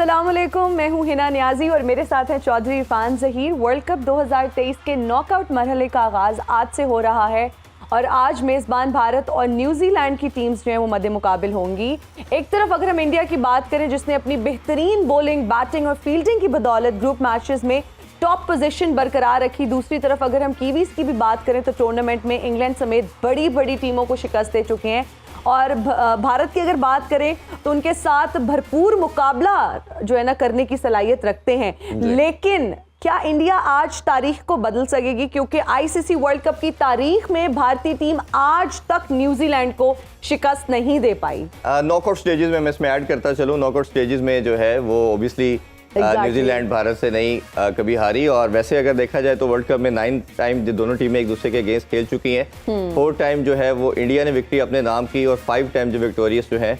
अस्सलाम वालेकुम, मैं हूं हिना नियाजी और मेरे साथ हैं चौधरी इरफान ज़हीर। वर्ल्ड कप 2023 के नॉकआउट मरहले का आगाज़ आज से हो रहा है और आज मेज़बान भारत और न्यूजीलैंड की टीम्स जो हैं वो मद्दे मुकाबिल होंगी। एक तरफ अगर हम इंडिया की बात करें जिसने अपनी बेहतरीन बॉलिंग, बैटिंग और फील्डिंग की बदौलत ग्रुप मैचेस में टॉप पोजीशन बरकरार रखी, दूसरी तरफ अगर हम कीवीज़ की भी बात करें तो टूर्नामेंट में इंग्लैंड समेत बड़ी बड़ी टीमों को शिकस्त दे चुके हैं। और भारत की अगर बात करें तो उनके साथ भरपूर मुकाबला जो है ना करने की सलाहियत रखते हैं। लेकिन क्या इंडिया आज तारीख को बदल सकेगी? क्योंकि आईसीसी वर्ल्ड कप की तारीख में भारतीय टीम आज तक न्यूजीलैंड को शिकस्त नहीं दे पाई। नॉकआउट स्टेजेस में मैं इसमें ऐड करता चलूँ, नॉकआउट स्टेजेस में जो है वो ऑब्वियसली न्यूजीलैंड भारत से नहीं कभी हारी। और वैसे अगर देखा जाए तो वर्ल्ड कप में 9 टाइम जो दोनों टीमें एक दूसरे के अगेंस्ट खेल चुकी हैं, 4 टाइम जो है वो इंडिया ने विक्ट्री अपने नाम की और 5 टाइम जो विक्टोरियस जो है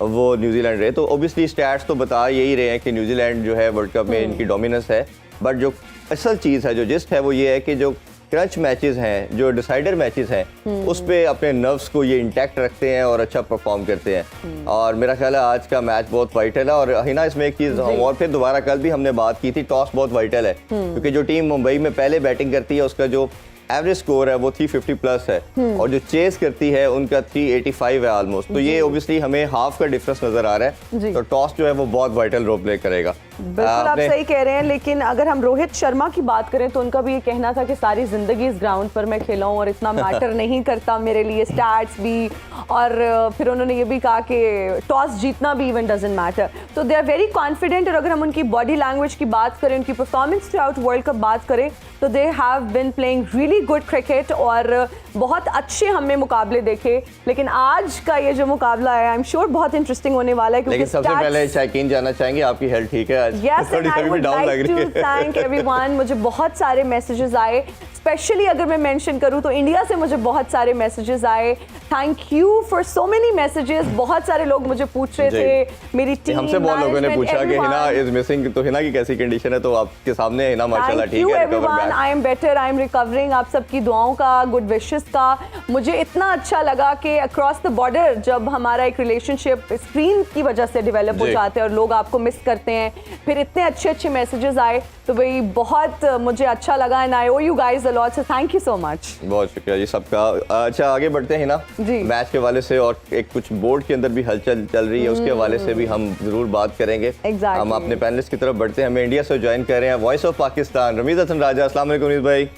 वो न्यूजीलैंड रहे। तो ऑब्वियसली स्टैट्स तो बता यही रहे हैं कि न्यूजीलैंड जो है वर्ल्ड कप में इनकी डोमिनेंस है। बट जो असल चीज़ है, जो जिस्ट है, वो ये है कि जो क्रंच मैचेस हैं, जो डिसाइडर मैचेस हैं, उस पे अपने नर्व्स को ये इंटैक्ट रखते हैं और अच्छा परफॉर्म करते हैं। और मेरा ख्याल है आज का मैच बहुत वाइटल है। और हिना इसमें एक चीज़ और फिर दोबारा कल भी हमने बात की थी, टॉस बहुत वाइटल है क्योंकि जो टीम मुंबई में पहले बैटिंग करती है उसका जो एवरेज स्कोर है वो 350 प्लस है और जो चेस करती है उनका 385 है ऑलमोस्ट। तो ये ऑब्वियसली हमें हाफ का डिफरेंस नजर आ रहा है। तो टॉस जो है वो बहुत वाइटल रोल प्ले करेगा। बिल्कुल आप सही कह रहे हैं। लेकिन अगर हम रोहित शर्मा की बात करें तो उनका भी ये कहना था कि सारी जिंदगी इस ग्राउंड पर मैं खेला हूँ और इतना मैटर नहीं करता मेरे लिए स्टैट्स भी। और फिर उन्होंने ये भी कहा कि टॉस जीतना भी इवन डजंट मैटर। तो दे आर वेरी कॉन्फिडेंट। और अगर हम उनकी बॉडी लैंग्वेज की बात करें, उनकी performance through out world cup बात करें तो they have been playing really good cricket और बहुत अच्छे हमने मुकाबले देखे। लेकिन आज का ये जो मुकाबला है आई एम श्योर बहुत इंटरेस्टिंग होने वाला है। लेकिन सबसे पहले शाकीन जानना चाहेंगे आपकी हेल्थ ठीक है? Yes, and I would like to thank everyone। मुझे बहुत सारे मैसेजेस आए, स्पेशली अगर मैं मेंशन करूं तो इंडिया से मुझे बहुत सारे मैसेजेस आए। Thank you for so many messages. बहुत सारे लोग मुझे पूछ रहे थे, मेरी टीम, हमसे बहुत लोगों ने पूछा कि हिना इज मिसिंग, तो हिना की कैसी कंडीशन है? तो आपके सामने हिना माशाल्लाह ठीक है, everyone I am better, I am recovering. आप सबकी दुआओं का, गुड विशेस का मुझे इतना अच्छा लगा कि अक्रॉस द बॉर्डर जब हमारा एक रिलेशनशिप स्क्रीन की वजह से डेवलप हो जाते हैं और लोग आपको मिस करते हैं, फिर इतने अच्छे अच्छे मैसेजेस आए तो भाई बहुत मुझे अच्छा लगा। And I owe you guys a lot, so thank you so much. बहुत शुक्रिया जी सबका। अच्छा आगे बढ़ते हैं ना मैच के हवाले से, और एक कुछ बोर्ड के अंदर भी हलचल चल रही है उसके हवाले से भी हम जरूर बात करेंगे। हम अपने पैनलिस्ट की तरफ बढ़ते हैं। हमें इंडिया से ज्वाइन कर रहे हैं वॉइस ऑफ पाकिस्तान रमीज हसन राजा। अस्सलाम वालेकुम रमीज भाई।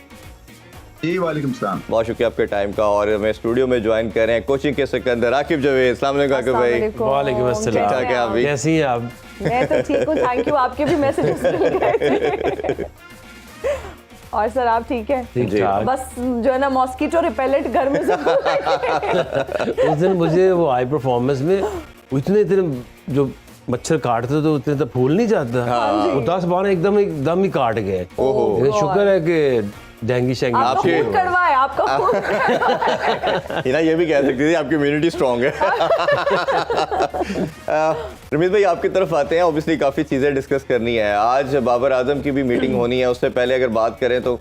जी वालेकुम सलाम। बहुत शुक्रिया आपके टाइम का। और हमें स्टूडियो में ज्वाइन कर रहे हैं कोचिंग के सिकंदर आकिब जवेद। अस्सलाम वालेकुम आकिब भाई। वालेकुम अस्सलाम। ठीक ठाक है आप भी? कैसी हैं आप? मैं तो ठीक हूँ, थैंक यू। आपके भी मैसेजेस मिल गए। और सर आप ठीक है? बस जो है ना मॉस्किटो रिपेलेंट घर में उस दिन मुझे वो हाई परफॉर्मेंस में इतने जो मच्छर काटते तो उतने तो फूल नहीं जाता, वो 12 एकदम ही काट गए। शुक्र है कि डेंगू शेंगी आपके कड़वा है, आपका हिना ये भी कह सकती थी आपकी इम्यूनिटी स्ट्रांग है। रमीज भाई आपकी तरफ आते हैं। ऑब्वियसली काफ़ी चीज़ें डिस्कस करनी है। आज बाबर आजम की भी मीटिंग होनी है। उससे पहले अगर बात करें तो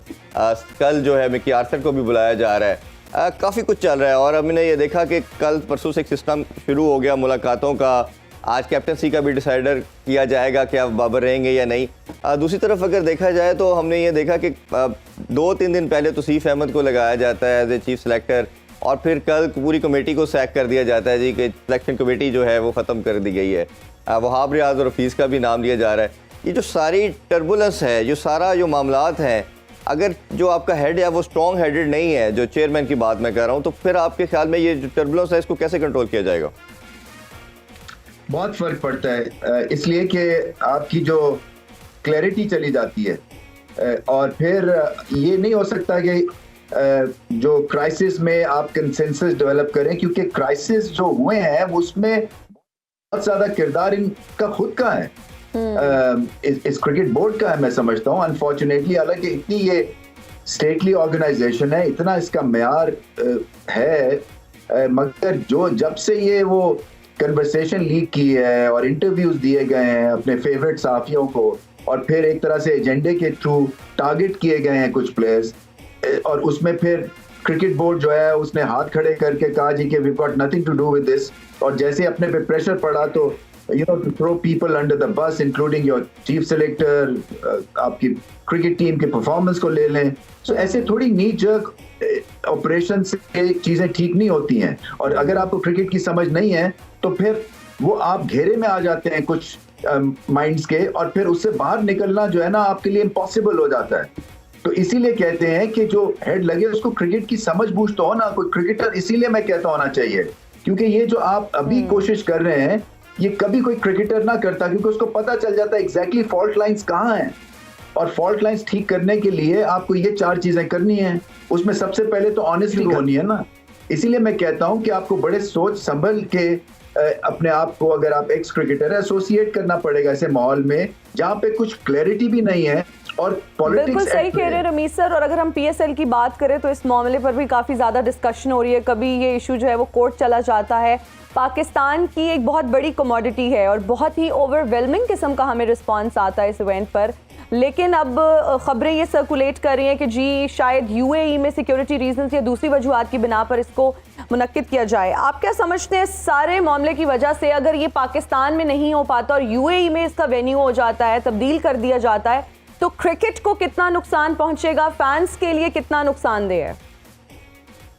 कल जो है मिकी आर्थर को भी बुलाया जा रहा है। काफ़ी कुछ चल रहा है और हमने ये देखा कि कल परसों से एक सिस्टम शुरू हो गया मुलाकातों का। आज कैप्टनसी का भी डिसाइडर किया जाएगा कि आप बाबर रहेंगे या नहीं। दूसरी तरफ अगर देखा जाए तो हमने ये देखा कि 2-3 दिन पहले तौसीफ अहमद को लगाया जाता है एज ए चीफ सेलेक्टर और फिर कल पूरी कमेटी को सैक कर दिया जाता है जी कि सिलेक्शन कमेटी जो है वो ख़त्म कर दी गई है। वहाब रियाज और हफीज़ का भी नाम लिया जा रहा है। ये जो सारी टर्बुलेंस है, जो सारा जो मामलात हैं, अगर जो आपका हेड है वो स्ट्रॉन्ग हेडेड नहीं है, जो चेयरमैन की बात मैं कर रहा हूँ, तो फिर आपके ख्याल में ये जो टर्बुलेंस है इसको कैसे कंट्रोल किया जाएगा? बहुत फर्क पड़ता है, इसलिए कि आपकी जो क्लैरिटी चली जाती है और फिर ये नहीं हो सकता कि जो क्राइसिस में आप कंसेंसस डेवलप करें, क्योंकि क्राइसिस जो हुए हैं उसमें बहुत ज्यादा किरदार इनका खुद का है, इस क्रिकेट बोर्ड का है मैं समझता हूँ अनफॉर्चुनेटली। हालांकि इतनी ये स्टेटली ऑर्गेनाइजेशन है, इतना इसका मेयार है, मगर जब से ये वो कन्वर्सेशन लीक की है और इंटरव्यूज दिए गए हैं अपने फेवरेट साफियों को और फिर एक तरह से एजेंडे के थ्रू टारगेट किए गए हैं कुछ प्लेयर्स, और उसमें फिर क्रिकेट बोर्ड जो है उसने हाथ खड़े करके कहा जी कि we got nothing to do with this, और जैसे अपने पे प्रेशर पड़ा तो to throw people under the bus, including your chief selector, आपकी क्रिकेट टीम के परफॉर्मेंस को ले लें. So ऐसे थोड़ी नी जर्क ऑपरेशन से चीजें ठीक नहीं होती हैं. और अगर आपको क्रिकेट की समझ नहीं है तो फिर वो आप घेरे में आ जाते हैं कुछ माइंड्स के, और फिर उससे बाहर निकलना जो है ना आपके लिए इम्पॉसिबल हो जाता है. तो इसीलिए कहते हैं कि जो हेड लगे उसको क्रिकेट की समझ बूझ तो हो ना, कोई क्रिकेटर इसीलिए मैं कहता होना चाहिए, क्योंकि ये जो आप अभी कोशिश कर रहे हैं ये कभी कोई क्रिकेटर ना करता, क्योंकि उसको पता चल जाता है एग्जैक्टली फॉल्ट लाइंस कहाँ हैं. और फॉल्ट लाइंस ठीक करने के लिए आपको ये 4 चीजें करनी है. उसमें सबसे पहले तो ऑनेस्टी होनी है ना. इसीलिए मैं कहता हूं कि आपको बड़े सोच संभल के अपने आप को, अगर आप एक्स क्रिकेटर है, एसोसिएट करना पड़ेगा ऐसे माहौल में जहां पे कुछ क्लैरिटी भी नहीं है और पॉलिटिक्स. बिल्कुल सही कह रहे हैं रमीज सर. और अगर हम पीएसएल की बात करें तो इस मामले पर भी काफ़ी ज़्यादा डिस्कशन हो रही है. कभी ये इशू जो है वो कोर्ट चला जाता है. पाकिस्तान की एक बहुत बड़ी कमोडिटी है और बहुत ही ओवरवेलमिंग किस्म का हमें रिस्पांस आता है इस इवेंट पर. लेकिन अब खबरें ये सर्कुलेट कर रही हैं कि जी शायद यूएई में सिक्योरिटी रीजंस या दूसरी वजूहात की बिना पर इसको मुनक्किद किया जाए. आप क्या समझते हैं सारे मामले की वजह से अगर ये पाकिस्तान में नहीं हो पाता और यूएई में इसका वेन्यू हो जाता है, तब्दील कर दिया जाता है, तो क्रिकेट को कितना नुकसान पहुंचेगा, फैंस के लिए कितना नुकसानदेह है?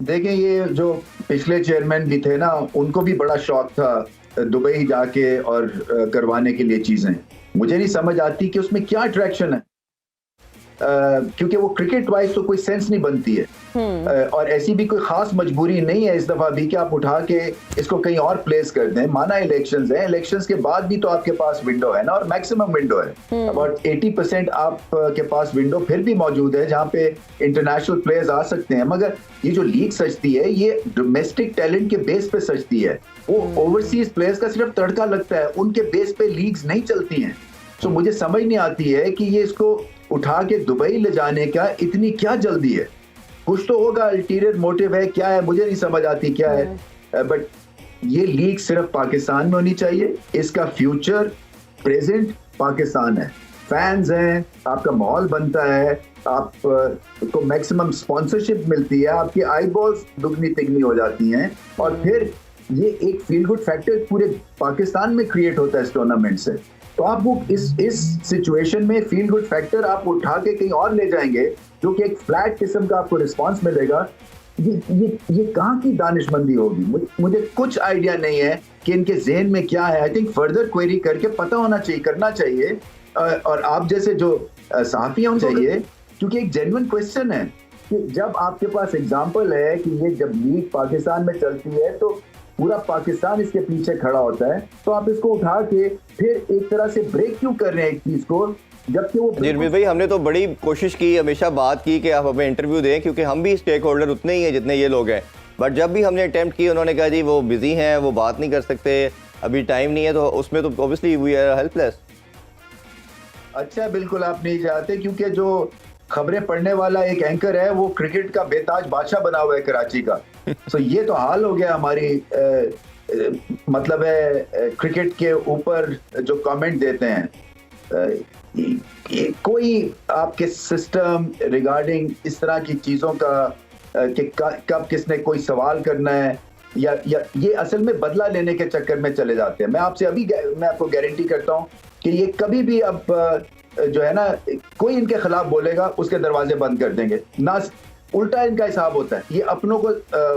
देखिए, ये जो पिछले चेयरमैन भी थे ना, उनको भी बड़ा शौक था दुबई जाके और करवाने के लिए चीजें. मुझे नहीं समझ आती कि उसमें क्या अट्रैक्शन है, क्योंकि वो क्रिकेट वाइज तो कोई सेंस नहीं बनती है. और ऐसी भी कोई खास मजबूरी नहीं है इस दफा भी कि आप उठा के इसको कहीं और प्लेस कर दें. माना इलेक्शंस हैं, इलेक्शंस के बाद भी तो आपके पास विंडो है ना, और मैक्सिमम विंडो है. अबाउट 80% आपके पास विंडो फिर भी मौजूद है जहां पे इंटरनेशनल प्लेयर्स आ सकते हैं. मगर ये जो लीग सजती है ये डोमेस्टिक टैलेंट के बेस पे सजती है. वो ओवरसीज प्लेयर्स का सिर्फ तड़का लगता है, उनके बेस पे लीग्स नहीं चलती हैं. तो मुझे समझ नहीं आती है कि ये इसको उठा के दुबई ले जाने का इतनी क्या जल्दी है. कुछ तो होगा, अल्टीरियर मोटिव है, क्या है मुझे नहीं समझ आती क्या है. बट ये लीग सिर्फ पाकिस्तान में होनी चाहिए. इसका फ्यूचर प्रेजेंट पाकिस्तान है. फैंस हैं, आपका माहौल बनता है, आपको मैक्सिमम स्पॉन्सरशिप मिलती है, आपकी आई बॉल्स दुगनी तिगनी हो जाती हैं, और फिर ये एक फील गुड फैक्टर पूरे पाकिस्तान में क्रिएट होता है इस टूर्नामेंट से. तो आप वो इस सिचुएशन में फील गुड फैक्टर आप उठा के कहीं और ले जाएंगे जो कि एक फ्लैट किस्म का आपको रिस्पांस मिलेगा. ये कहाँ की दानिशमंदी होगी? मुझे कुछ आइडिया नहीं है कि इनके ज़हन में क्या है. आई थिंक फर्दर क्वेरी करके पता होना चाहिए, करना चाहिए. और आप जैसे जो सहाफ़ी होने चाहिए, क्योंकि एक जेन्युइन क्वेश्चन है कि जब आपके पास एग्जाम्पल है कि ये जब लीग पाकिस्तान में चलती है तो पूरा पाकिस्तान इसके पीछे खड़ा होता है, तो आप इसको उठा के फिर एक तरह से ब्रेक क्यों कर रहे हैं एक चीज को, जबकि वो. जी भाई, हमने तो बड़ी कोशिश की, हमेशा बात की कि आप हमें इंटरव्यू दें, क्योंकि हम भी स्टेक होल्डर उतने ही हैं जितने ये लोग हैं. बट जब भी हमने अटेम्प्ट की उन्होंने कहा जी वो बिजी हैं, वो बात नहीं कर सकते, अभी टाइम नहीं है. तो उसमें तो ऑब्वियसली वी आर हेल्पलेस. अच्छा, बिल्कुल आप नहीं चाहते, क्योंकि जो खबरें पढ़ने वाला एक एंकर है वो क्रिकेट का बेताज बादशाह बना हुआ है कराची का. तो ये तो हाल हो गया हमारी मतलब है क्रिकेट के ऊपर जो कमेंट देते हैं. कोई आपके सिस्टम रिगार्डिंग इस तरह की चीज़ों का कि कब किसने कोई सवाल करना है, या ये असल में बदला लेने के चक्कर में चले जाते हैं. मैं आपको गारंटी करता हूँ कि ये कभी भी अब जो है ना, कोई इनके खिलाफ बोलेगा उसके दरवाजे बंद कर देंगे ना. उल्टा इनका हिसाब होता है. ये अपनों को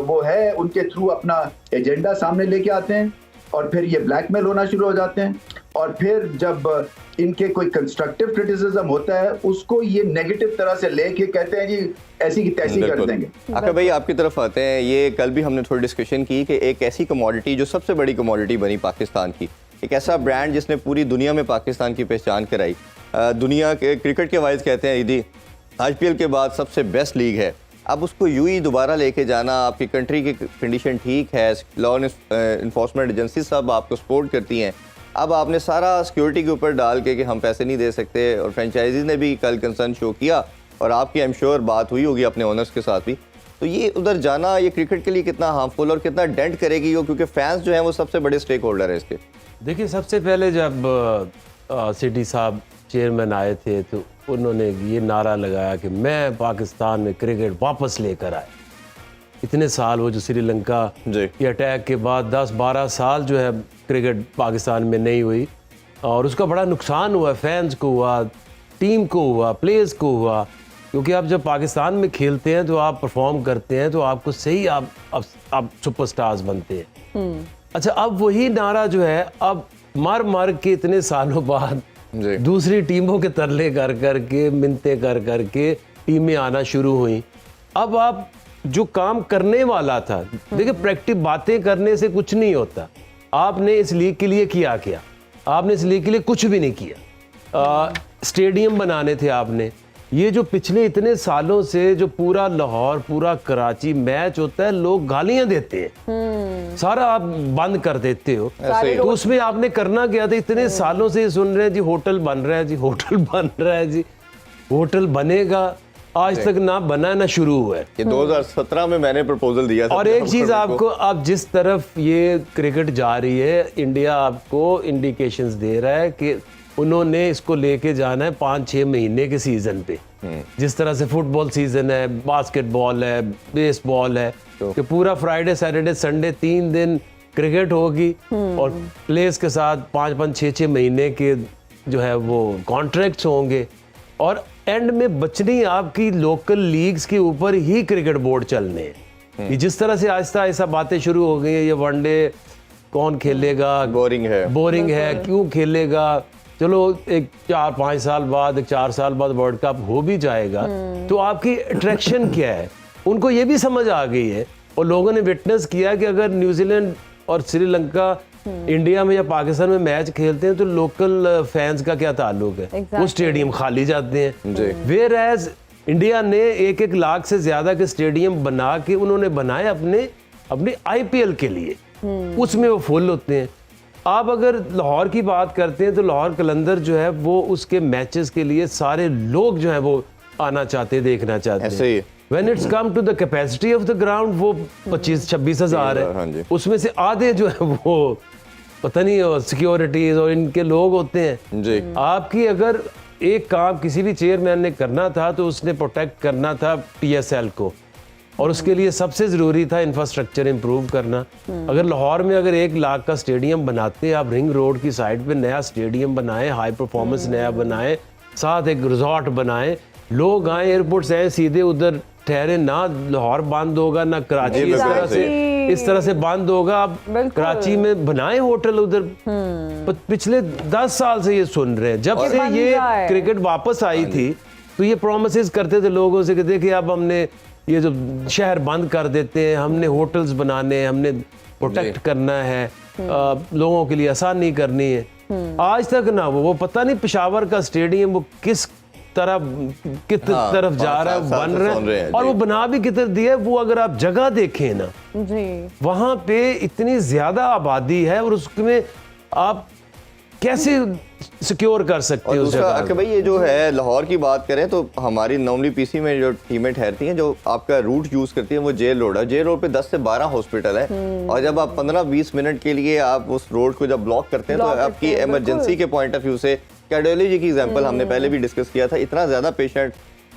वो है, उनके थ्रू अपना एजेंडा सामने लेके आते हैं और फिर ये ब्लैकमेल होना शुरू हो जाते हैं. और फिर जब इनके कोई कंस्ट्रक्टिव क्रिटिसिज्म होता है उसको ये नेगेटिव तरह से लेके कहते हैं जी ऐसी की तैसी कर देंगे. आका भाई आपकी तरफ आते हैं. ये कल भी हमने थोड़ी डिस्कशन की कि एक ऐसी कमोडिटी जो सबसे बड़ी कमोडिटी बनी पाकिस्तान की, एक ऐसा ब्रांड जिसने पूरी दुनिया में पाकिस्तान की पहचान कराई. दुनिया के क्रिकेट के वाइज कहते हैं यदि IPL के बाद सबसे बेस्ट लीग है. अब उसको यूं दोबारा लेके जाना, आपकी कंट्री की कंडीशन ठीक है, लॉ इन्फोर्समेंट एजेंसी सब आपको सपोर्ट करती हैं. अब आपने सारा सिक्योरिटी के ऊपर डाल के कि हम पैसे नहीं दे सकते, और फ्रेंचाइजीज ने भी कल कंसर्न शो किया, और आपकी आई एम श्योर बात हुई होगी अपने ओनर्स के साथ भी. तो ये उधर जाना ये क्रिकेट के लिए कितना हार्मफुल और कितना डेंट करेगी वो, क्योंकि फैंस जो हैं वो सबसे बड़े स्टेक होल्डर है इसके. देखिए, सबसे पहले जब सिटी साहब चेयरमैन आए थे तो उन्होंने ये नारा लगाया कि मैं पाकिस्तान में क्रिकेट वापस लेकर आए. इतने साल वो जो श्रीलंका जी। के अटैक के बाद 10-12 साल जो है क्रिकेट पाकिस्तान में नहीं हुई और उसका बड़ा नुकसान हुआ, फैंस को हुआ, टीम को हुआ, प्लेयर्स को हुआ, क्योंकि आप जब पाकिस्तान में खेलते हैं तो आप परफॉर्म करते हैं तो आपको सही आप सुपरस्टार्स बनते हैं। अच्छा, अब वही नारा जो है अब मर के इतने सालों बाद जी। दूसरी टीमों के तरले कर के मिन्नतें कर के टीमें आना शुरू हुई। अब आप जो काम करने वाला था, देखिए प्रैक्टिस बातें करने से कुछ नहीं होता। आपने इस लीग के लिए किया क्या? आपने इस लीग के लिए कुछ भी नहीं किया। स्टेडियम बनाने थे आपने। ये जो पिछले इतने सालों से जो पूरा लाहौर, पूरा कराची मैच होता है, लोग गालियां देते हैं, सारा आप बंद कर देते हो। ऐसे ही। तो उसमें आपने करना क्या था? इतने सालों से सुन रहे हैं जी होटल बन रहा है, जी होटल बन रहा है, जी होटल बनेगा, आज तक ना बना ना शुरू हुआ है। ये 2017 में मैंने प्रपोजल दिया था। और एक चीज आपको, अब जिस तरफ ये क्रिकेट जा रही है, इंडिया आपको इंडिकेशंस दे रहा है कि उन्होंने इसको लेके जाना है 5-6 महीने के सीजन पे। जिस तरह से फुटबॉल सीजन है, बास्केटबॉल है, बेसबॉल है, कि पूरा फ्राइडे सैटरडे संडे 3 दिन क्रिकेट होगी और प्लेयर्स के साथ 5-5, 6-6 महीने के जो है वो कॉन्ट्रैक्ट्स होंगे और एंड में बचनी आपकी लोकल लीग्स के ऊपर ही क्रिकेट बोर्ड चलने हैं। ये जिस तरह से आहिस्ता आहिस्ता बातें शुरू हो गई है, ये वनडे कौन खेलेगा, बोरिंग है, क्यों खेलेगा, चलो एक 4-5 साल बाद, 4 साल बाद वर्ल्ड कप हो भी जाएगा, तो आपकी अट्रैक्शन क्या है? उनको ये भी समझ आ गई है और लोगों ने विटनेस किया कि अगर न्यूजीलैंड और श्रीलंका इंडिया में या पाकिस्तान में मैच खेलते हैं तो लोकल फैंस का क्या ताल्लुक है? वो स्टेडियम खाली जाते हैं। वेयर एज इंडिया ने 1-1 लाख से ज्यादा के स्टेडियम बना के उन्होंने बनाए अपने IPL के लिए, उसमें वो फुल होते हैं। आप अगर लाहौर की बात करते हैं तो लाहौर कलंदर जो है वो उसके मैचेस के लिए सारे लोग जो है वो आना चाहते हैं, देखना चाहते हैं। When it's come to the capacity of the ground, वो 25-26 हज़ार है। उसमें से आधे जो है वो पता नहीं सिक्योरिटीज और इनके लोग होते हैं जी। आपकी अगर एक काम किसी भी चेयरमैन ने करना था तो उसने प्रोटेक्ट करना था PSL को, और उसके लिए सबसे ज़रूरी था इंफ्रास्ट्रक्चर इंप्रूव करना। अगर लाहौर में अगर 1 लाख का स्टेडियम बनाते, आप रिंग रोड की साइड पे नया स्टेडियम बनाएं, हाई परफॉर्मेंस नया बनाएं, साथ एक रिजॉर्ट बनाएं, लोग आए, एयरपोर्ट से आए, सीधे उधर ठहरे, ना लाहौर बंद होगा ना कराची इस तरह से बंद होगा। आप कराची में बनाए होटल उधर। पिछले 10 साल से ये सुन रहे हैं, जब से ये क्रिकेट वापस आई थी तो ये प्रोमिसेस करते थे लोगों से कि देखिए अब हमने ये जो शहर बंद कर देते हैं, हमने होटल्स बनाने हैं, हमने प्रोटेक्ट करना है, लोगों के लिए आसानी करनी है। आज तक ना वो पता नहीं पेशावर का स्टेडियम वो किस तरफ जा रहा है, बन रहा है, और वो बना भी किधर दिया है। वो अगर आप जगह देखें ना जी, वहां पे इतनी ज्यादा आबादी है और उसमें आप कैसे सिक्योर कर सकते हो? दूसरा भाई ये जो है लाहौर की बात करें तो हमारी नॉर्मली PC में जो टीमें ठहरती हैं, जो आपका रूट यूज करती हैं वो जेल रोड है। जेल रोड पे 10 से 12 हॉस्पिटल है और जब आप 15-20 मिनट के लिए आप उस रोड को जब ब्लॉक करते हैं तो आपकी इमरजेंसी के पॉइंट ऑफ व्यू से, कार्डियोलॉजी की एग्जांपल हमने पहले भी डिस्कस किया था, इतना ज्यादा पेशेंट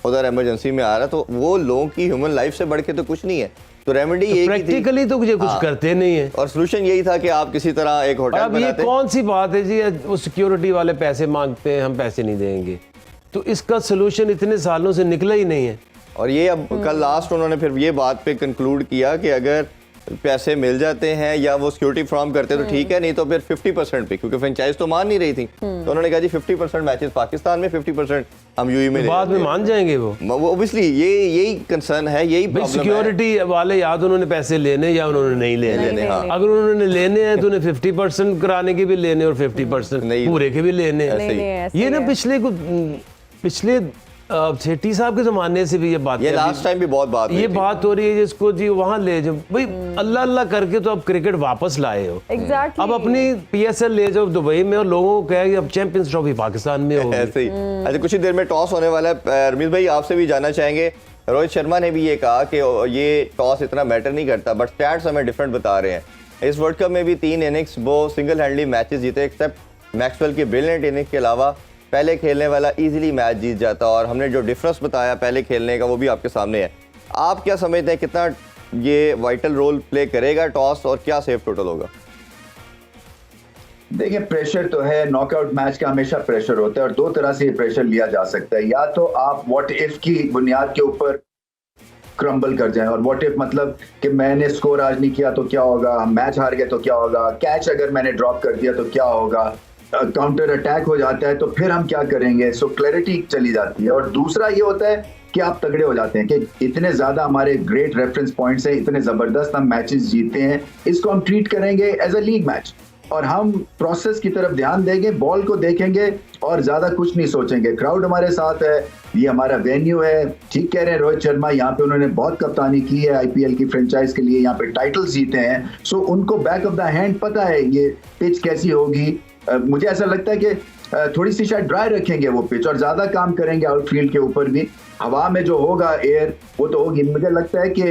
उधर इमरजेंसी में आ रहा, तो वो लोगों की ह्यूमन लाइफ से बढ़ के तो कुछ नहीं है। तो रेमेडी यही प्रैक्टिकली तो मुझे कुछ करते नहीं है और सोल्यूशन यही था कि आप किसी तरह एक होटल बनाते। अब ये कौन सी बात है जी, वो सिक्योरिटी वाले पैसे मांगते हैं, हम पैसे नहीं देंगे, तो इसका सोल्यूशन इतने सालों से निकला ही नहीं है। और ये अब कल लास्ट उन्होंने फिर ये बात पे कंक्लूड किया कि अगर पैसे मिल जाते हैं या वो सिक्योरिटी फ्रॉम करते तो ठीक है, नहीं तो फिर 50% पे, क्योंकि फ्रेंचाइज तो मान नहीं रही थी, तो उन्होंने कहा जी 50% मैचेस पाकिस्तान में, 50% हम यूएई में, बाद में मान जाएंगे वो ऑब्वियसली। यही कंसर्न है, यही प्रॉब्लम है। सिक्योरिटी वाले या तो उन्होंने पैसे लेने या उन्होंने नहीं लेने। अगर उन्होंने लेने हैं तो उन्हें 50% कराने के भी लेने और 50% पूरे के भी लेने। ये ना पिछले सेठी साहब के जमाने से भी ये बात, ये लास्ट टाइम भी बहुत बात ये बात हो रही है जिसको जी वहां ले जाओ भाई, अल्लाह अल्लाह करके तो अब क्रिकेट वापस लाए हो। अब अपनी PSL ले जाओ दुबई में और लोगों को कहे अब चैंपियंस ट्रॉफी पाकिस्तान में होगी। ऐसे ही। अच्छा, कुछ ही देर में टॉस होने वाला है। रमीज भाई आपसे भी जानना चाहेंगे, रोहित शर्मा ने भी ये कहा कि ये टॉस इतना मैटर नहीं करता, बट स्टैट्स हमें डिफरेंट बता रहे हैं। इस वर्ल्ड कप में भी 3 इनिंग्स वो सिंगल हैंडली मैचेस जीते, एक्सेप्ट मैक्सवेल की ब्रिलियंट इनिंग्स के अलावा पहले खेलने वाला इजीली मैच जीत जाता। और हमने जो डिफरेंस बताया पहले खेलने का वो भी आपके सामने है। आप क्या समझते हैं कितना ये वाइटल रोल प्ले करेगा टॉस, और क्या सेफ टोटल होगा? देखिए, प्रेशर तो है, नॉकआउट मैच का हमेशा प्रेशर होता है और दो तरह से ये प्रेशर लिया जा सकता है। या तो आप व्हाट इफ की बुनियाद के ऊपर क्रम्बल कर जाएं, और व्हाट इफ मतलब कि मैंने स्कोर आज नहीं किया तो क्या होगा, मैच हार गए तो क्या होगा, कैच अगर मैंने ड्रॉप कर दिया तो क्या होगा, काउंटर अटैक हो जाता है तो फिर हम क्या करेंगे। सो क्लैरिटी चली जाती है। और दूसरा ये होता है कि आप तगड़े हो जाते हैं कि इतने ज्यादा हमारे ग्रेट रेफरेंस पॉइंट्स हैं, इतने जबरदस्त हम मैचेस जीते हैं, इसको हम ट्रीट करेंगे एज अ लीग मैच और हम प्रोसेस की तरफ ध्यान देंगे, बॉल को देखेंगे और ज्यादा कुछ नहीं सोचेंगे। क्राउड हमारे साथ है, ये हमारा वेन्यू है। ठीक कह रहे हैं रोहित शर्मा, यहाँ पे उन्होंने बहुत कप्तानी की है आईपीएल की फ्रेंचाइज के लिए, यहाँ पे टाइटल्स जीते हैं। सो उनको बैक ऑफ द हैंड पता है ये पिच कैसी होगी। मुझे ऐसा लगता है कि थोड़ी सी शायद ड्राई रखेंगे वो पिच और ज्यादा काम करेंगे आउटफील्ड के ऊपर भी। हवा में जो होगा एयर वो तो होगी। मुझे लगता है कि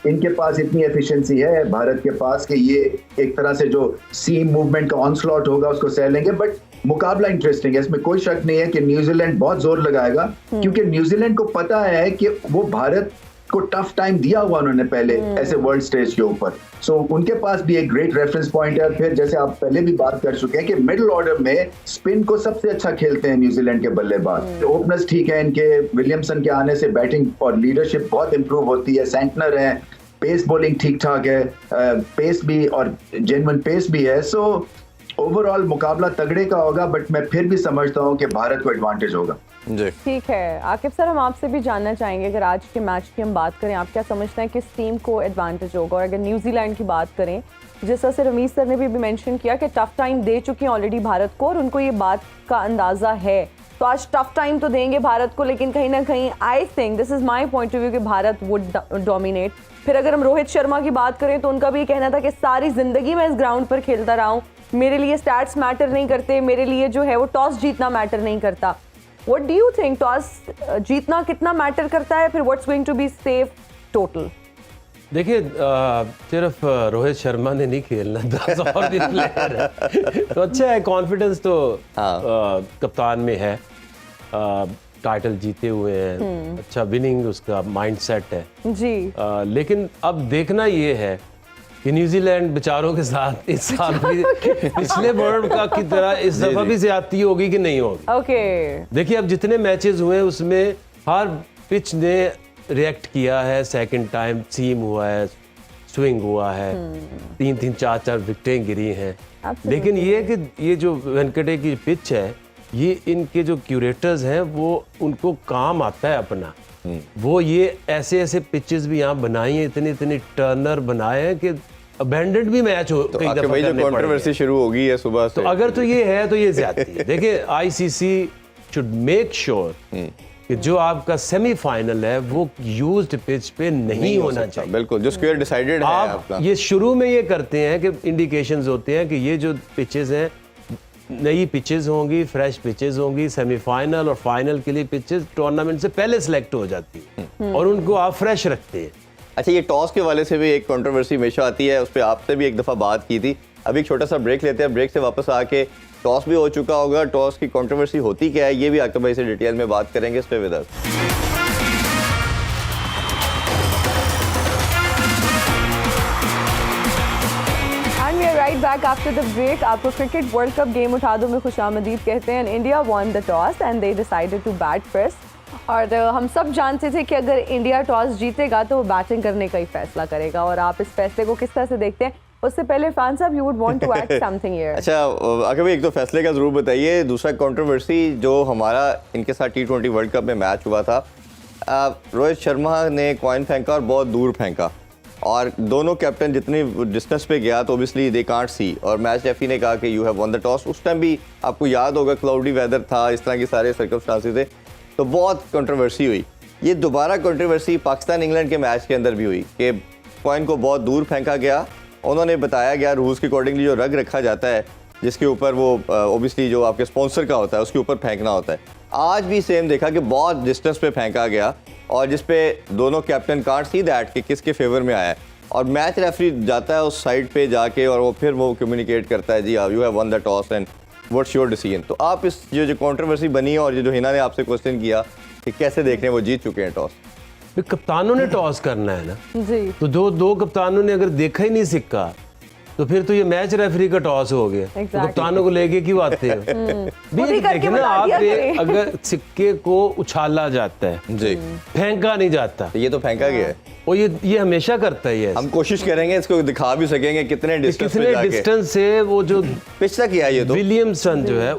इनके पास इतनी एफिशिएंसी है भारत के पास कि ये एक तरह से जो सीम मूवमेंट का ऑनस्लॉट होगा उसको सह लेंगे। बट मुकाबला इंटरेस्टिंग है, इसमें कोई शक नहीं है कि न्यूजीलैंड बहुत जोर लगाएगा, क्योंकि न्यूजीलैंड को पता है कि वो भारत को टफ टाइम दिया हुआ उन्होंने पहले ऐसे वर्ल्ड स्टेज के ऊपर। सो उनके पास भी एक ग्रेट रेफरेंस पॉइंट है। फिर जैसे आप पहले भी बात कर चुके हैं कि मिडिल ऑर्डर में स्पिन को सबसे अच्छा खेलते हैं न्यूजीलैंड के बल्लेबाज। ओपनर्स ठीक है इनके, विलियमसन के आने से बैटिंग और लीडरशिप बहुत इंप्रूव होती है। सेंटनर है, पेस बॉलिंग ठीक ठाक है, पेस भी और जेन्युइन पेस भी है। सो ओवरऑल मुकाबला तगड़े का होगा, बट मैं फिर भी समझता हूँ कि भारत को एडवांटेज होगा। जी ठीक है आकिब सर, हम आपसे भी जानना चाहेंगे, अगर आज के मैच की हम बात करें, आप क्या समझते हैं किस टीम को एडवांटेज होगा? और अगर न्यूजीलैंड की बात करें, जिस तरह से रमीज सर ने भी मेंशन किया कि टफ टाइम दे चुके हैं ऑलरेडी भारत को और उनको ये बात का अंदाजा है, तो आज टफ टाइम तो देंगे भारत को, लेकिन कहीं ना कहीं I think this is my point of view कि भारत वुड डोमिनेट। फिर अगर हम रोहित शर्मा की बात करें तो उनका भी कहना था कि सारी जिंदगी मैं इस ग्राउंड पर खेलता रहा हूँ, मेरे लिए स्टैट्स मैटर नहीं करते, मेरे लिए जो है वो टॉस जीतना मैटर नहीं करता। What do you think, toss जीतना कितना मैटर करता है? फिर what's going to be safe total? देखिए सिर्फ रोहित शर्मा ने नहीं खेलना, 10 और भी प्लेयर है तो अच्छा है, कॉन्फिडेंस तो कप्तान में है, टाइटल जीते हुए हैं, अच्छा विनिंग उसका माइंडसेट है जी। लेकिन अब देखना ये है कि न्यूजीलैंड बेचारों के साथ इस साल भी पिछले वर्ल्ड कप की तरह इस दफा भी ज्यादती होगी कि नहीं होगी। ओके देखिए अब जितने मैचेस हुए उसमें हर पिच ने रिएक्ट किया है, सेकंड टाइम सीम हुआ है, स्विंग हुआ है, 3-3 4-4 विकेटें गिरी हैं। लेकिन ये कि ये जो वेंकटे की पिच है, ये इनके जो क्यूरेटर्स हैं वो उनको काम आता है अपना, वो ये ऐसे ऐसे पिचेस भी यहाँ बनाई हैं, इतनी टर्नर बनाए हैं कि अबेंडेंट भी मैच हो तो भाई जो कंट्रोवर्सी शुरू होगी है सुबह से, तो अगर तो ये है तो ये ज्यादती है। देखिए आईसीसी शुड मेक श्योर कि जो आपका सेमीफाइनल है वो यूज्ड पिच पे नहीं होना चाहिए। बिल्कुल, जो स्क्वायर डिसाइडेड है आप आपका। ये शुरू में ये करते हैं कि इंडिकेशंस होते हैं कि ये जो पिचेस हैं नई पिचेस होंगी, फ्रेश पिचेस होंगी, सेमीफाइनल और फाइनल के लिए पिचेस टूर्नामेंट से पहले सिलेक्ट हो जाती है और उनको आप फ्रेश रखते हैं। अच्छा, ये टॉस के वाले से भी एक कंट्रोवर्सी हमेशा आती है, उस पर आपसे भी एक दफ़ा बात की थी। अभी एक छोटा सा ब्रेक लेते हैं, ब्रेक से वापस आके टॉस भी हो चुका होगा, टॉस की कंट्रोवर्सी होती क्या है ये भी आकिब भाई से डिटेल में बात करेंगे। Stay with us. And we are right back after the break. आपको क्रिकेट वर्ल्ड कप गेम उठा दो में खुशामदीद कहते हैं। India won the toss and they decided to bat first. और हम सब जानते थे कि अगर इंडिया टॉस जीतेगा तो वो बैटिंग करने का ही फैसला करेगा, और आप इस फैसले को किस तरह से देखते हैं? उससे पहले फैन साहब, you would want to add something here. अच्छा आगे भी एक तो फैसले का जरूर बताइए, दूसरा कंट्रोवर्सी जो हमारा इनके साथ T20 वर्ल्ड कप में मैच हुआ था, रोहित शर्मा ने कॉइन फेंका और बहुत दूर फेंका, और दोनों कैप्टन जितनी डिस्टेंस पे गया तो ऑब्वियसली दे कांट सी, और मैच रेफरी ने कहा कि you have won the toss. उस टाइम भी आपको याद होगा क्लाउडी वेदर था, इस तरह के सारे सर्कमस्टांसेस थे, तो बहुत कंट्रोवर्सी हुई। ये दोबारा कंट्रोवर्सी पाकिस्तान इंग्लैंड के मैच के अंदर भी हुई कि कॉइन को बहुत दूर फेंका गया। उन्होंने बताया गया रूल्स के अकॉर्डिंगली जो रग रखा जाता है जिसके ऊपर वो ऑब्वियसली जो आपके स्पॉन्सर का होता है उसके ऊपर फेंकना होता है, आज भी सेम देखा कि बहुत डिस्टेंस पे फेंका गया, और जिस पे दोनों कैप्टन कांट सी दैट कि किसके फेवर में आया है, और मैच रेफरी जाता है उस साइड पे जाके और वो फिर वो कम्युनिकेट करता है जी you have won the toss and what's your decision. तो आप इस जो कंट्रोवर्सी बनी है और जो हिना ने आपसे क्वेश्चन किया कि कैसे देख रहे हैं, वो जीत चुके हैं टॉस। फिर कप्तानों ने टॉस करना है ना, जी तो दो कप्तानों ने अगर देखा ही नहीं सिक्का तो फिर तो ये मैच रेफरी का टॉस हो गया। तो Exactly. कप्तानों को लेके क्यों आते हो? खुद ही करके देखिए ना, बता आप दिया करें। अगर सिक्के को उछाला जाता है, जी फेंका नहीं जाता, ये तो फेंका गया है। और ये हमेशा करता है ये। हम कोशिश करेंगे इसको दिखा भी सकेंगे कितने डिस्टेंस पे कितने जाके। डिस्टेंस से वो जो पिच तक किया ये तो विलियमसन जो है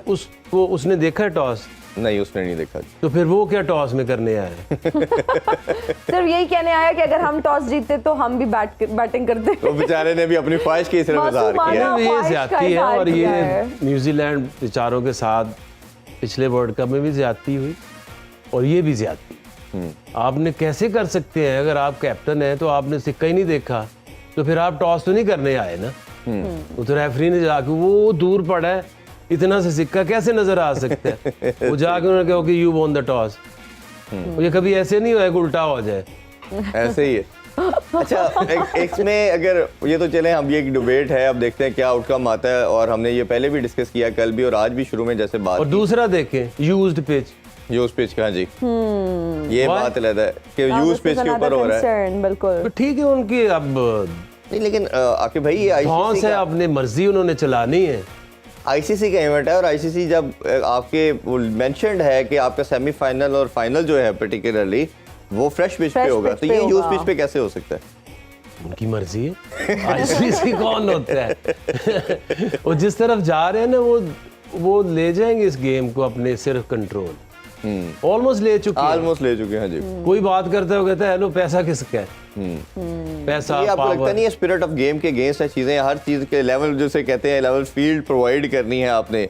उसने देखा है टॉस, नहीं, उसने नहीं देखा। तो फिर वो क्या टॉस में करने आया है? सिर्फ यही कहने आया कि अगर हम टॉस जीतते तो हम भी बैटिंग करते। तो बेचारे ने भी अपनी ख्वाहिश की सिर्फ इजहार किया। मासूमाना ये ख्वाहिश का ज्यादती है, इजहार और किया ये है। न्यूजीलैंड बेचारों के साथ पिछले वर्ल्ड कप में भी ज्यादती हुई और ये भी ज्यादती। आपने कैसे कर सकते हैं? अगर आप कैप्टन हैं तो आपने सिक्का ही नहीं देखा, तो फिर आप टॉस तो नहीं करने आए ना। वो तो रेफरी ने जाके, वो दूर पड़ा है इतना से सिक्का कैसे नजर आ सकता है? वो जाके उन्होंने कहा कि यू वॉन द टॉस। ये कभी ऐसे नहीं हुआ है कि उल्टा हो जाए। ऐसे ही है। अच्छा, इसमें अगर ये तो चले, हम ये एक डिबेट है, अब देखते हैं क्या आउटकम आता है। और हमने ये पहले भी डिस्कस किया, कल भी और आज भी शुरू में जैसे बात और दूसरा देखें, यूज्ड पिच, यूज पिच का। जी ये Why? बात अलग है कि यूज पिच के ऊपर हो रहा है। बिल्कुल तो ठीक है उनकी अब नहीं, लेकिन आके भाई ये धौंस आईसीसी है, का अपनी मर्जी उन्होंने चलानी है। आईसीसी का इवेंट है, और आईसीसी जब आपके मेंशन्ड है कि आपका सेमीफाइनल और फाइनल जो है पर्टिकुलरली वो फ्रेश पिच पे Fresh होगा, pitch तो पे ये यूज होगा। पिच पे कैसे हो सकता है? उनकी मर्जी है, आईसीसी कौन होता है? वो जिस तरफ जा रहे हैं ना, वो ले जाएंगे इस गेम को अपने सिर्फ कंट्रोल। ऑलमोस्ट ले चुके हैं। ऑलमोस्ट ले चुके हैं जी। कोई बात करता है वो कहता है हेलो पैसा किसका है? पैसा, ये आपको लगता पावर। नहीं है स्पिरिट ऑफ गेम के अगेंस्ट है चीजें? हर चीज के लेवल जैसे कहते हैं, लेवल फील्ड प्रोवाइड करनी है आपने,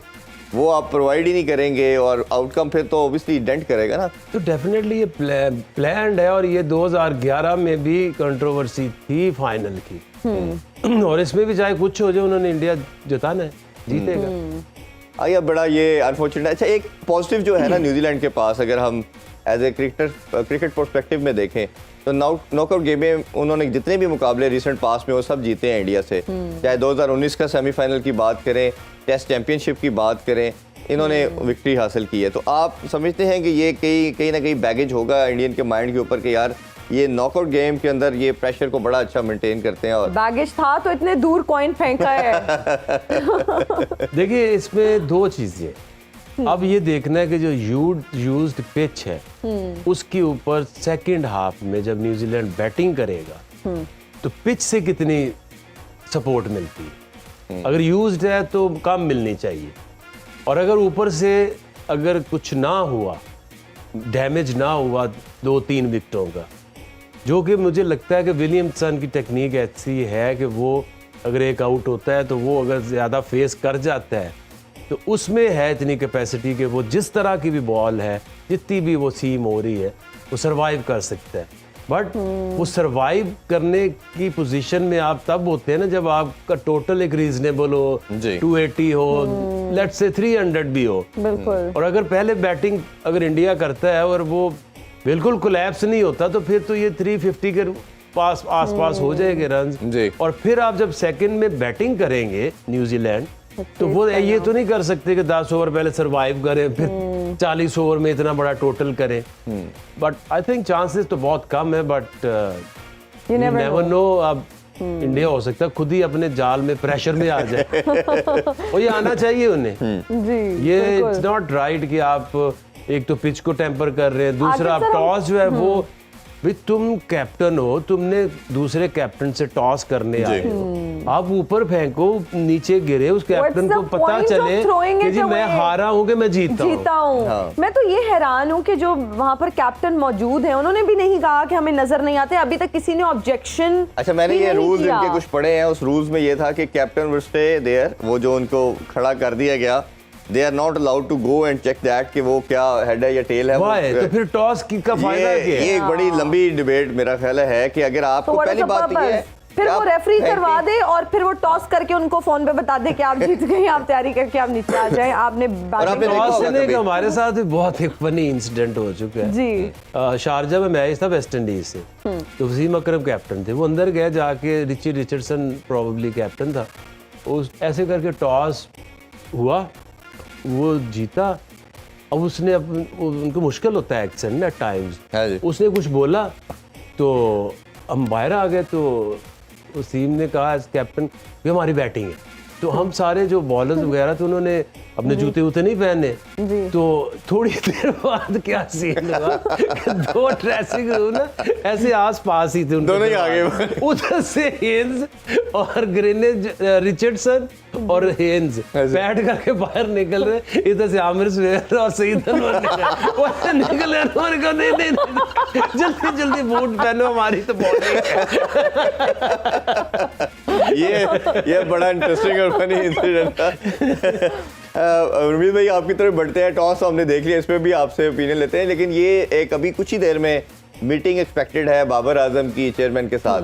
वो आप प्रोवाइड ही नहीं करेंगे और आउटकम फिर तो ऑब्वियसली डेंट करेगा ना। तो डेफिनेटली ये प्लान्ड है, और ये 2011 में भी कंट्रोवर्सी थी फाइनल की। और इसमें भी चाहे कुछ हो जाए, उन्होंने इंडिया जिताना है, जीतेगा। आइए, बड़ा ये अनफॉर्चुनेट। अच्छा, एक पॉजिटिव जो है ना न्यूजीलैंड के पास, अगर हम एज ए क्रिकेट पर्सपेक्टिव में देखें तो नॉकआउट गेम में उन्होंने जितने भी मुकाबले रिसेंट पास में वो सब जीते हैं इंडिया से। चाहे 2019 का सेमीफाइनल की बात करें, टेस्ट चैंपियनशिप की बात करें, इन्होंने विक्ट्री हासिल की है। तो आप समझते हैं कि ये कहीं ना कहीं बैगेज होगा इंडियन के माइंड के ऊपर कि यार ये नॉकआउट गेम के अंदर ये प्रेशर को बड़ा अच्छा मेंटेन करते हैं? और बैगेज था तो इतने दूर कॉइन फेंका है। देखिए, इसमें दो चीजें। अब ये देखना है कि जो यूज्ड पिच है उसके ऊपर सेकंड हाफ में जब न्यूजीलैंड बैटिंग करेगा तो पिच से कितनी सपोर्ट मिलती है। अगर यूज्ड है तो कम मिलनी चाहिए, और अगर ऊपर से अगर कुछ ना हुआ, डैमेज ना हुआ 2-3 विकेटों का, जो कि मुझे लगता है कि विलियमसन की टेक्निक ऐसी है कि वो अगर एक आउट होता है तो वो अगर ज़्यादा फेस कर जाता है तो उसमें है इतनी कैपेसिटी कि वो जिस तरह की भी बॉल है, जितनी भी वो सीम हो रही है, वो सरवाइव कर सकता है। बट वो सरवाइव करने की पोजीशन में आप तब होते हैं ना जब आपका टोटल एक रीजनेबल हो, जी। 280 हो, लेट्स से 300 भी हो। बिल्कुल और अगर पहले बैटिंग अगर इंडिया करता है और वो बिल्कुल कोलैप्स नहीं होता तो फिर तो ये 350 के पास आसपास हो जाएंगे रन। जी। और फिर आप जब सेकंड में बैटिंग करेंगे न्यूजीलैंड, तो वो ये तो नहीं कर सकते कि 10 ओवर पहले सरवाइव करें फिर 40 ओवर में इतना बड़ा टोटल करें। बट आई थिंक चांसेस तो बहुत कम है, but You never never know. अब इंडिया हो सकता है खुद ही अपने जाल में प्रेशर में आ जाए। और ये आना चाहिए उन्हें। जी ये बिल्कुल। इट्स नॉट राइट कि आप एक तो पिच को टेम्पर कर रहे हैं, दूसरा आप सर हम- टॉस जो है वो भी, तुम कैप्टन हो, तुमने दूसरे कैप्टन से टॉस करने आए हो, आप ऊपर फेंको, नीचे गिरे, उस कैप्टन What's को the पता point of चले throwing कि it जी मैं away? हारा हूं कि मैं जीता हूं। हाँ। मैं तो ये हैरान हूँ कि जो वहाँ पर कैप्टन मौजूद है उन्होंने भी नहीं कहा कि हमें नजर नहीं आते। अभी तक किसी ने ऑब्जेक्शन। अच्छा, मैंने ये रूल्स इनके कुछ पढ़े हैं। उस रूल्स में ये था कि कैप्टन विल स्टे देयर, वो जो उनको खड़ा कर दिया गया, they are not allowed to go and check that कि वो क्या हेड है या टेल है। Why? तो फिर टॉस की का फायदा क्या है? ये एक बड़ी लंबी डिबेट मेरा ख्याल है कि अगर आपको पहली बात ये है फिर कि वो आप रेफरी फेंकें- करवा दे और फिर वो टॉस करके उनको फोन पे बता दे कि आप जीत गए, आप तैयारी करके आप नीचे आ जाएं, आपने आपने बैटिंग देखा टॉस होगा से नहीं, कभी? हमारे साथ भी बहुत एक फनी इंसिडेंट हो चुका है। जी शारजा में मैच था वेस्ट इंडीज से, तो वसीम अकरम कैप्टन थे। वो अंदर गए, जाके रिची रिचर्डसन प्रोबेबली कैप्टन था, उस ऐसे करके टॉस हुआ, वो जीता, अब उसने उनको मुश्किल होता है एक्सेंट ना टाइम्स, हाँ जी। उसने कुछ बोला तो हम बाहर आ गए, तो वसीम ने कहा एज कैप्टन कि हमारी बैटिंग है, तो हम सारे जो बॉलर्स वगैरह थे उन्होंने अपने जूते वूते नहीं पहने, तो थोड़ी देर बाद क्या सीन हुआ कि 2 ड्रेसिंग रूम ना ऐसे आस पास ही थे उनके, दोनों ही आगे। उधर से हेन्स और ग्रेनेज रिचर्डसन और हेन्स बैठ करके बाहर निकल रहे, इधर से आमिर सुहेल और सईद अनवर निकल रहे, अनवर को नहीं जल्दी जल्दी बूट पहनो, हमारी तो बॉलिंग है। ये बड़ा इंटरेस्टिंग और फनी इंसिडेंट था। उर्मित भाई आपकी तरफ बढ़ते हैं, टॉस हमने देख लिया, इस पर भी आपसे ओपिनियन लेते हैं, लेकिन ये एक अभी कुछ ही देर में मीटिंग एक्सपेक्टेड है बाबर आजम की चेयरमैन के साथ,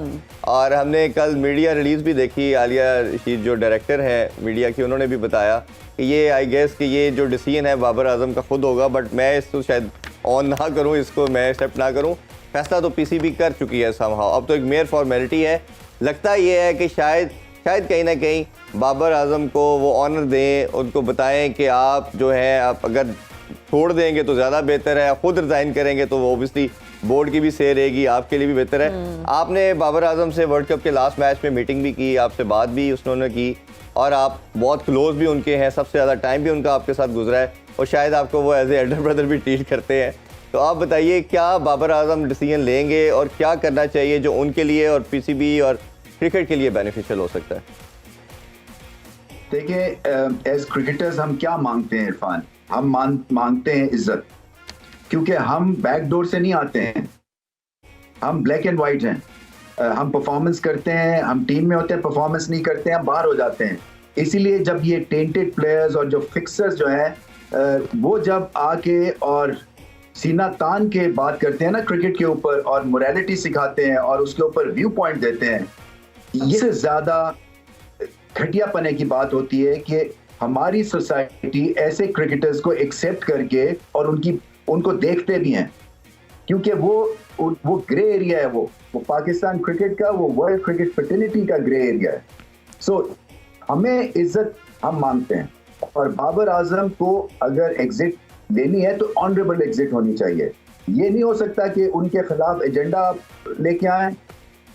और हमने कल मीडिया रिलीज भी देखी, आलिया रशीद जो डायरेक्टर है मीडिया की, उन्होंने भी बताया कि ये आई गेस कि ये जो डिसीजन है बाबर आजम का खुद होगा, बट मैं इसको शायद ऑन ना करूँ, इसको मैं एक्सेप्ट ना करूँ, फैसला तो पीसीबी कर चुकी है समहाउ, अब तो एक मेयर फॉर्मेलिटी है। लगता ये है कि शायद कहीं ना कहीं बाबर आजम को वो ऑनर दें, उनको बताएं कि आप जो है आप अगर छोड़ देंगे तो ज़्यादा बेहतर है, खुद रिज़ाइन करेंगे तो वो ओबियसली बोर्ड की भी सही रहेगी, आपके लिए भी बेहतर है। आपने बाबर आजम से वर्ल्ड कप के लास्ट मैच में मीटिंग भी की, आपसे बात भी उन्होंने की, और आप बहुत क्लोज भी उनके हैं, सबसे ज़्यादा टाइम भी उनका आपके साथ गुजरा है, और शायद आपको वो एज ए एल्डर ब्रदर भी ट्रीट करते हैं। तो आप बताइए क्या बाबर आजम डिसीजन लेंगे और क्या करना चाहिए जो उनके लिए और पीसीबी और क्रिकेट के लिए बेनिफिशियल हो सकता है? देखिए, एज क्रिकेटर्स हम क्या मांगते हैं इरफान, हम मांगते हैं इज्जत, क्योंकि हम बैकडोर से नहीं आते हैं, हम ब्लैक एंड वाइट हैं, हम परफॉर्मेंस करते हैं, हम टीम में होते हैं, परफॉर्मेंस नहीं करते हैं, हम बाहर हो जाते हैं। इसीलिए जब ये टेंटेड प्लेयर्स और जो फिक्सर्स जो हैं वो जब आके और सीना तान के बात करते हैं ना क्रिकेट के ऊपर, और मोरालिटी सिखाते हैं और उसके ऊपर व्यू पॉइंट देते हैं, इससे ज्यादा घटिया पने की बात होती है कि हमारी सोसाइटी ऐसे क्रिकेटर्स को एक्सेप्ट करके और उनको देखते भी हैं, क्योंकि वो ग्रे एरिया है, वो पाकिस्तान क्रिकेट का, वो वर्ल्ड क्रिकेट फर्टिलिटी का ग्रे एरिया है। सो हमें इज्जत हम मांगते हैं, और बाबर आजम को अगर एग्जिट देनी है तो ऑनरेबल एग्जिट होनी चाहिए। ये नहीं हो सकता कि उनके खिलाफ एजेंडा लेके आए,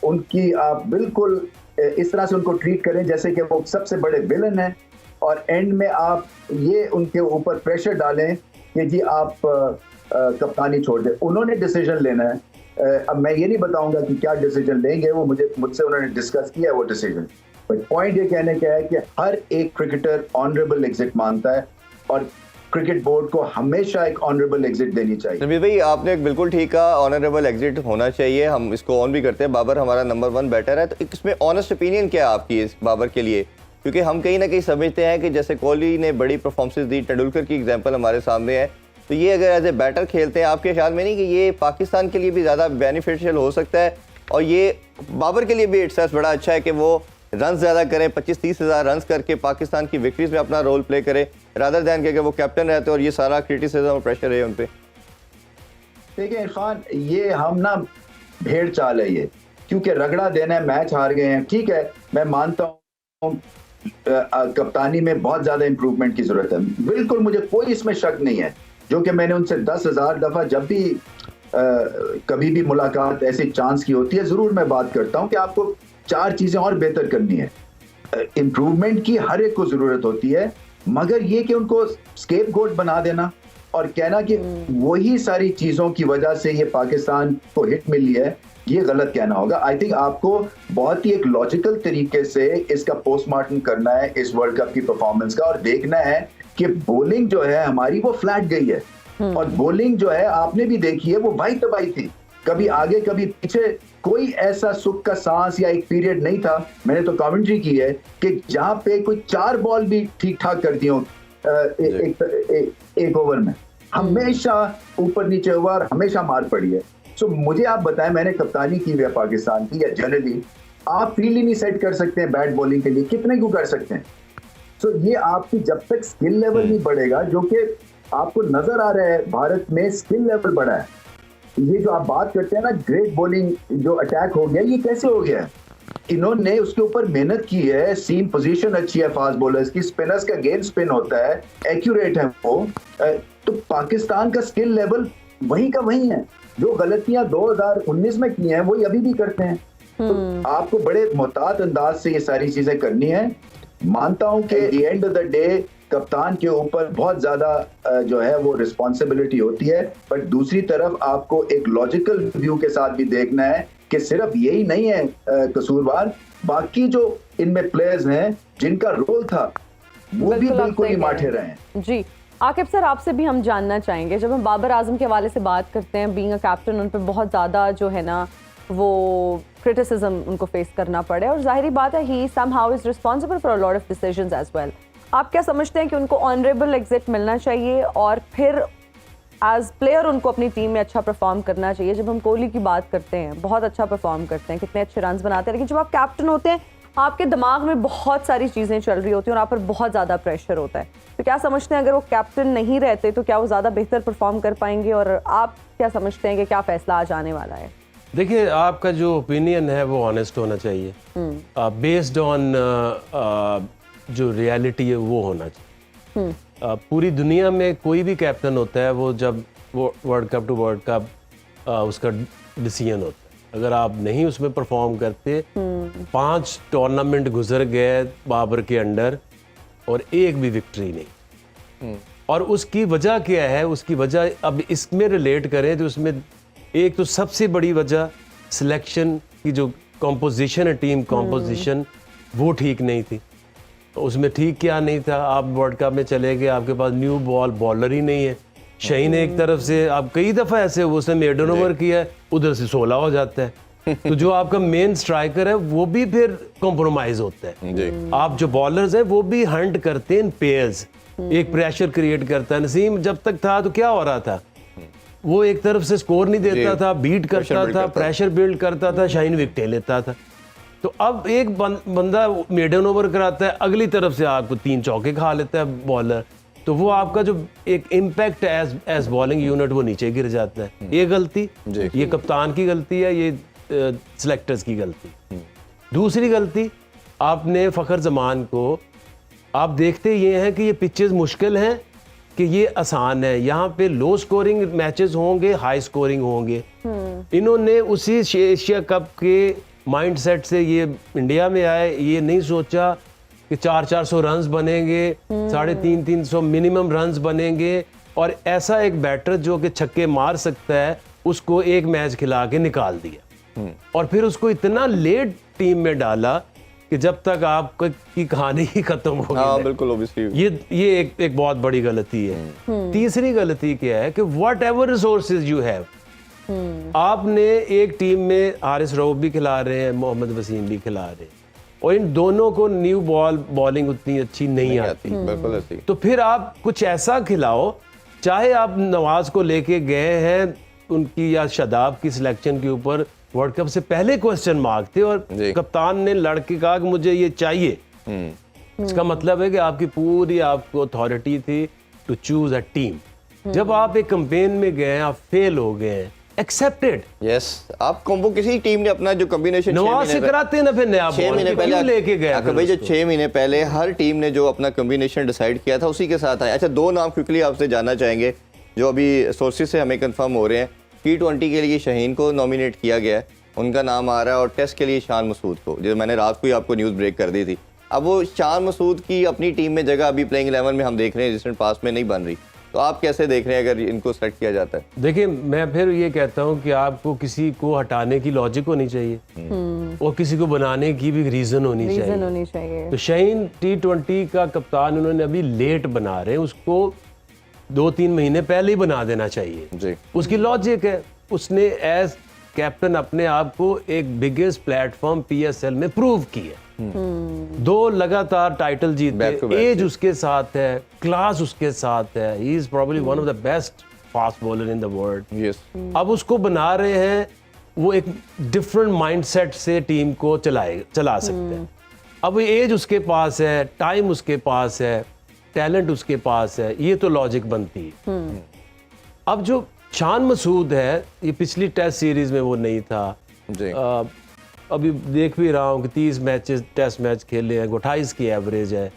उनकी आप बिल्कुल इस तरह से उनको ट्रीट करें जैसे कि वो सबसे बड़े विलन हैं, और एंड में आप ये उनके ऊपर प्रेशर डालें कि जी आप कप्तानी छोड़ दें। उन्होंने डिसीजन लेना है, अब मैं ये नहीं बताऊंगा कि क्या डिसीजन लेंगे, वो मुझसे उन्होंने डिस्कस किया है वो डिसीजन, बट पॉइंट ये कहने का है कि हर एक क्रिकेटर ऑनरेबल एग्जिट मांगता है, और क्रिकेट बोर्ड को हमेशा एक ऑनरेबल एग्जिट देनी चाहिए। नबील भाई आपने बिल्कुल ठीक कहा, ऑनरेबल एग्जिट होना चाहिए, हम इसको ऑन भी करते हैं, बाबर हमारा नंबर 1 बैटर है। तो इसमें ऑनेस्ट ओपिनियन क्या है आपकी इस बाबर के लिए? क्योंकि हम कहीं ना कहीं समझते हैं कि जैसे कोहली ने बड़ी परफॉर्मेंस दी, तेंदुलकर की एग्जांपल हमारे सामने है, तो ये अगर एज ए बैटर खेलते हैं, आपके ख्याल में नहीं कि ये पाकिस्तान के लिए भी ज़्यादा बेनिफिशियल हो सकता है, और ये बाबर के लिए भी इट्स बड़ा अच्छा है कि वो रन ज़्यादा करें, 25-30 हज़ार रन करके पाकिस्तान की विक्ट्रीज में अपना रोल प्ले करे, रादर दैन के वो कैप्टन रहते और ये सारा क्रिटिसिज्म और प्रेशर है उन पे? देखिए इरफान, ये हम ना भेड़ चाल है ये, क्योंकि रगड़ा देना है, मैच हार गए हैं, ठीक है, मैं मानता हूँ कप्तानी में बहुत ज्यादा इंप्रूवमेंट की जरूरत है, बिल्कुल मुझे कोई इसमें शक नहीं है, जो कि मैंने उनसे 10,000 दफा जब भी कभी भी मुलाकात ऐसी चांस की होती है, जरूर मैं बात करता हूँ कि आपको 4 चीजें और बेहतर करनी है। इंप्रूवमेंट की हर एक को जरूरत होती है, मगर ये कि उनको स्केपगोट बना देना और कहना कि वही सारी चीजों की वजह से ये पाकिस्तान को हिट मिली है, ये गलत कहना होगा। आई थिंक आपको बहुत ही एक लॉजिकल तरीके से इसका पोस्टमार्टम करना है इस वर्ल्ड कप की परफॉर्मेंस का, और देखना है कि बॉलिंग जो है हमारी वो फ्लैट गई है, और बॉलिंग जो है आपने भी देखी है वो भाई तबाही थी, कभी आगे कभी पीछे, कोई ऐसा सुख का सांस या एक पीरियड नहीं था, मैंने तो कमेंट्री की है कि जहां पे कोई 4 बॉल भी ठीक ठाक कर दी हो एक ओवर में, हमेशा ऊपर नीचे हुआ और हमेशा मार पड़ी है। सो मुझे आप बताएं, मैंने कप्तानी की हुई है पाकिस्तान की, या जनरली आप फील्ड ही नहीं सेट कर सकते हैं बैट बॉलिंग के लिए, कितने क्यों कर सकते हैं? सो ये आपकी जब तक स्किल लेवल नहीं बढ़ेगा, जो कि आपको नजर आ रहा है भारत में स्किल लेवल बढ़ा है, ये जो आप बात करते हैं ना ग्रेट बॉलिंग जो अटैक हो गया, ये कैसे हो गया? इन्होंने उसके ऊपर मेहनत की है, सीम पोजीशन अच्छी है फास्ट बॉलर्स की, स्पिनर्स का गेंद स्पिन होता है, एक्यूरेट है वो। तो पाकिस्तान का स्किल लेवल वहीं का वहीं है, जो गलतियां 2019 में की हैं वही अभी भी करते हैं। तो आपको बड़े मोहतात अंदाज से ये सारी चीजें करनी है। मानता हूं कि at the end of the day कप्तान के ऊपर बहुत ज्यादा जो है वो रिस्पॉन्सिबिलिटी होती है, बट दूसरी तरफ आपको एक लॉजिकल व्यू के साथ भी देखना है कि सिर्फ यही नहीं है कसूरवार, बाकी जो इनमें प्लेयर्स हैं जिनका रोल था वो भी बिल्कुल ही माठे रहे हैं। जी आकिब सर, आपसे भी हम जानना चाहेंगे, जब हम बाबर आजम के हवाले से बात करते हैं, बीइंग अ कैप्टन उन पर बहुत ज़्यादा जो है ना वो क्रिटिसिज्म उनको फेस करना पड़े, और जाहिर बात है ही somehow is responsible for a lot of decisions as well. आप क्या समझते हैं कि उनको ऑनरेबल एग्जिट मिलना चाहिए और फिर एज प्लेयर उनको अपनी टीम में अच्छा परफॉर्म करना चाहिए? जब हम कोहली की बात करते हैं, बहुत अच्छा परफॉर्म करते हैं, कितने अच्छे रन बनाते हैं, लेकिन जब आप कैप्टन होते हैं आपके दिमाग में बहुत सारी चीज़ें चल रही होती हैं और आप पर बहुत ज़्यादा प्रेशर होता है, तो क्या समझते हैं अगर वो कैप्टन नहीं रहते तो क्या वो ज़्यादा बेहतर परफॉर्म कर पाएंगे, और आप क्या समझते हैं कि क्या फैसला आज आने वाला है? देखिए, आपका जो ओपिनियन है वो ऑनेस्ट होना चाहिए, बेस्ड ऑन जो रियलिटी है वो होना चाहिए। पूरी दुनिया में कोई भी कैप्टन होता है वो जब वो world cup to world cup उसका डिसीजन होता है। अगर आप नहीं उसमें परफॉर्म करते, 5 टूर्नामेंट गुजर गए बाबर के अंडर और एक भी विक्ट्री नहीं, और उसकी वजह क्या है? उसकी वजह अब इसमें रिलेट करें तो उसमें एक तो सबसे बड़ी वजह सिलेक्शन की जो कॉम्पोजिशन है, टीम कॉम्पोजिशन वो ठीक नहीं थी। उसमें ठीक क्या नहीं था? आप वर्ल्ड कप में चले गए, आपके पास न्यू बॉलर ही नहीं है। शाहीन एक तरफ से, आप कई दफ़ा ऐसे उसने मेडन ओवर किया, उधर से 16 हो जाता है तो जो आपका मेन स्ट्राइकर है वो भी फिर कॉम्प्रोमाइज होता है। आप जो बॉलर्स हैं वो भी हंट करते हैं पेयर्स, एक प्रेशर क्रिएट करता है। नसीम जब तक था तो क्या हो रहा था? वो एक तरफ से स्कोर नहीं देता था, बीट करता था, प्रेशर बिल्ड करता था, शाहीन विकेटें लेता था। तो अब एक बंदा मेडन ओवर कराता है, अगली तरफ से आपको 3 चौके खा लेता है बॉलर, तो वो आपका जो एक इम्पैक्ट एज बॉलिंग यूनिट वो नीचे गिर जाता है। ये गलती ये कप्तान की गलती है, ये सिलेक्टर्स की गलती। दूसरी गलती, आपने फ़खर जमान को, आप देखते ये हैं कि ये पिचेस मुश्किल हैं कि ये आसान है, यहाँ पे लो स्कोरिंग मैचेस होंगे, हाई स्कोरिंग होंगे। इन्होंने उसी एशिया कप के माइंडसेट से ये इंडिया में आए, ये नहीं सोचा कि 400-400 रन्स बनेंगे, 350-300 मिनिमम रन्स बनेंगे, और ऐसा एक बैटर जो कि छक्के मार सकता है उसको एक मैच खिला के निकाल दिया, और फिर उसको इतना लेट टीम में डाला कि जब तक आपकी कहानी ही खत्म हो गई। बिल्कुल ऑब्वियसली ये एक बहुत बड़ी गलती है। तीसरी गलती क्या है कि what ever resources you have, आपने एक टीम में हारिस रऊफ भी खिला रहे हैं, मोहम्मद वसीम भी खिला रहे हैं, और इन दोनों को न्यू बॉलिंग उतनी अच्छी नहीं आती। बिल्कुल ऐसी। तो फिर आप कुछ ऐसा खिलाओ, चाहे आप नवाज को लेके गए हैं उनकी या शादाब की सिलेक्शन के ऊपर वर्ल्ड कप से पहले क्वेश्चन मार्क थे, और कप्तान ने लड़के कहा कि मुझे ये चाहिए। इसका मतलब है कि आपकी पूरी आपको अथॉरिटी थी टू चूज अ टीम। जब आप एक कैंपेन में गए, आप फेल हो गए, एक्सेप्टेड। यस, आप वो किसी टीम ने अपना जो कॉम्बिनेशन नवाज से कराते ना, फिर नया 6 महीने पहले लेके गया भाई, जो 6 महीने पहले हर टीम ने जो अपना कॉम्बिनेशन डिसाइड किया था उसी के साथ आए। अच्छा, 2 नाम क्विकली आपसे जानना चाहेंगे जो अभी सोर्सेज से हमें कंफर्म हो रहे हैं। T20 के लिए शाहीन को नॉमिनेट किया गया है, उनका नाम आ रहा है, और टेस्ट के लिए शान मसूद को, जो मैंने रात को ही आपको न्यूज़ ब्रेक कर दी थी। अब वो शान मसूद की अपनी टीम में जगह अभी प्लेइंग 11 में हम देख रहे हैं रिसेंट पास में नहीं बन रही, तो आप कैसे देख रहे हैं अगर इनको सेलेक्ट किया जाता है? देखिए, मैं फिर ये कहता हूँ कि आपको किसी को हटाने की लॉजिक होनी चाहिए और किसी को बनाने की भी रीजन होनी चाहिए। तो शाहीन T20 का कप्तान उन्होंने अभी लेट बना रहे हैं, उसको 2-3 महीने पहले ही बना देना चाहिए जी। उसकी लॉजिक है, उसने एज कैप्टन अपने आप को एक बिगेस्ट प्लेटफॉर्म PSL में प्रूव किया। 2 लगातार टाइटल जीते, एज उसके साथ है, क्लास उसके साथ है, he is probably one of the best fast bowler in the world. अब उसको बना रहे हैं, वो एक डिफरेंट माइंडसेट से टीम को चला सकते हैं। अब एज उसके पास है, टाइम उसके पास है, टैलेंट उसके पास है, ये तो लॉजिक बनती है। अब जो शान मसूद है, ये पिछली टेस्ट सीरीज में वो नहीं था, अभी देख भी रहा हूँ कि 30 मैचेस टेस्ट मैच खेले हैं, 28 की एवरेज है।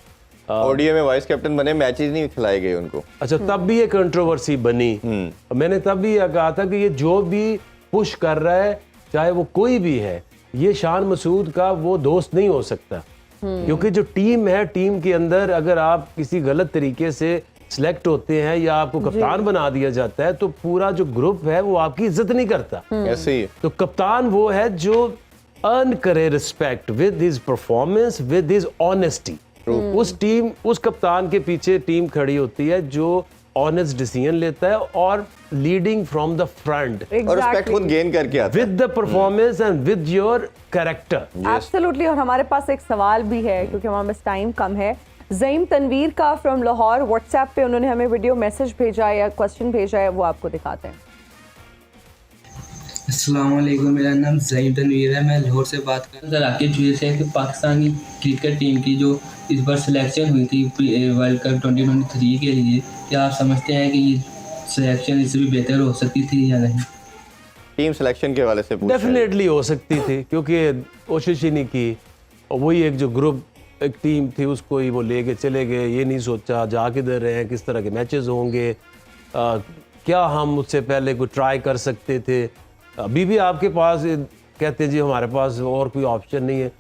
ओडीआई में वाइस कैप्टन बने, मैचेस नहीं खिलाए गए उनको। अच्छा, तब भी ये कंट्रोवर्सी बनी। मैंने तब भी ये कहा था कि ये जो भी पुश कर रहा है, चाहे वो कोई भी है, ये शान मसूद का वो दोस्त नहीं हो सकता। क्योंकि जो टीम है, टीम के अंदर अगर आप किसी गलत तरीके से सिलेक्ट होते हैं या आपको कप्तान बना दिया जाता है, तो पूरा जो ग्रुप है वो आपकी इज्जत नहीं करता। ऐसे ही तो कप्तान वो है जो अर्न करे respect with his performance, with his honesty. उस कप्तान के पीछे टीम खड़ी होती है जो ऑनेस्ट डिसीजन लेता है और लीडिंग फ्रॉम द फ्रंट और रिस्पेक्ट खुद गेन करके आता है with the performance and with your character. Absolutely. और हमारे पास एक सवाल भी है क्योंकि हमारे पास टाइम कम है। ज़ईम तनवीर का फ्रॉम लाहौर व्हाट्सएप पे उन्होंने हमें वीडियो मैसेज भेजा है या क्वेश्चन भेजा है, वो आपको दिखाते हैं। अस्सलाम वालेकुम, मेरा नाम ज़ईम तनवीर है, मैं लाहौर से बात कर रहा हूँ। सर, आपकी वजह से कि पाकिस्तानी क्रिकेट टीम की जो इस बार सिलेक्शन हुई थी वर्ल्ड कप 2023 के लिए, क्या आप समझते हैं कि ये सिलेक्शन इससे भी बेहतर हो सकती थी या नहीं? टीम सिलेक्शन के हवाले से पूछ रहे हैं। डेफिनेटली हो सकती थी, क्योंकि कोशिश ही नहीं की। और वही एक जो ग्रुप, एक टीम थी, उसको ही वो लेके चले गए। ये नहीं सोचा जा किधर रहे हैं, किस तरह के मैचेस होंगे, क्या हम उससे पहले कोई ट्राई कर सकते थे। अभी भी आपके पास कहते हैं जी हमारे पास और कोई ऑप्शन नहीं है।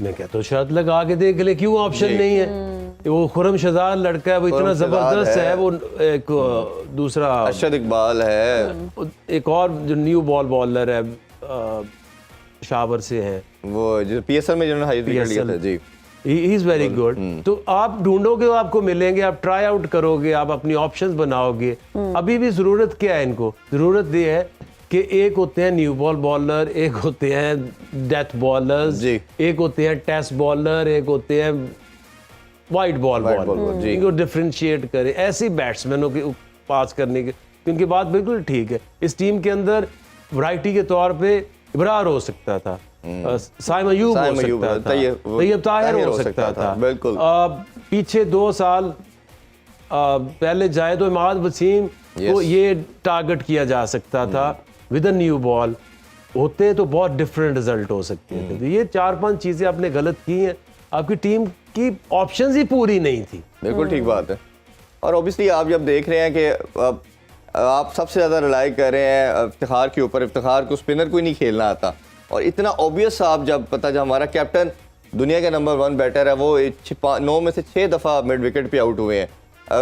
मैं कहता हूँ शर्त लगा के देख ले, क्यों ऑप्शन नहीं है। वो खुरम शहजाद लड़का है, वो इतना जबरदस्त है। वो एक दूसरा अरशद इकबाल है, एक और जो न्यू बॉलर है शाबर से है, वो जो पीएसएल में जिन्होंने हाई विकेट लिया था जी, ही इज वेरी गुड। तो आप ढूंढोगे, आपको मिलेंगे, आप ट्राई आउट करोगे, आप अपनी ऑप्शंस बनाओगे। अभी भी जरूरत क्या है इनको? जरूरत ये है कि एक होते हैं न्यू बॉल बॉलर, एक होते हैं डेथ बॉलर्स, एक होते हैं टेस्ट बॉलर, एक होते हैं वाइट बॉल बॉलर। इनको डिफरेंशिएट करें, ऐसे बैट्समैनों के पास करने के। उनकी बात बिल्कुल ठीक है। इस टीम के अंदर वैरायटी के तौर पे इब्रार हो सकता था, साइम अयूब हो सकता था, तैयब ताहिर हो सकता था, बिल्कुल। पीछे 2 साल पहले जाए तो इमाद वसीम को ये टारगेट किया जा सकता था। विद अ न्यू बॉल होते तो बहुत डिफरेंट रिजल्ट हो सकते थे। तो ये 4-5 चीजें आपने गलत की हैं। आपकी टीम की ऑप्शंस ही पूरी नहीं थी। बिल्कुल ठीक बात है। और ऑब्वियसली आप जब देख रहे हैं कि आप सबसे ज़्यादा रिलाई कर रहे हैं इफ्तिखार के ऊपर, इफ्तिखार को स्पिनर को ही नहीं खेलना आता, और इतना ऑब्वियस आप जब पता जब हमारा कैप्टन दुनिया के नंबर 1 बैटर है, वो 9 में से 6 दफ़ा मिड विकेट पे आउट हुए हैं,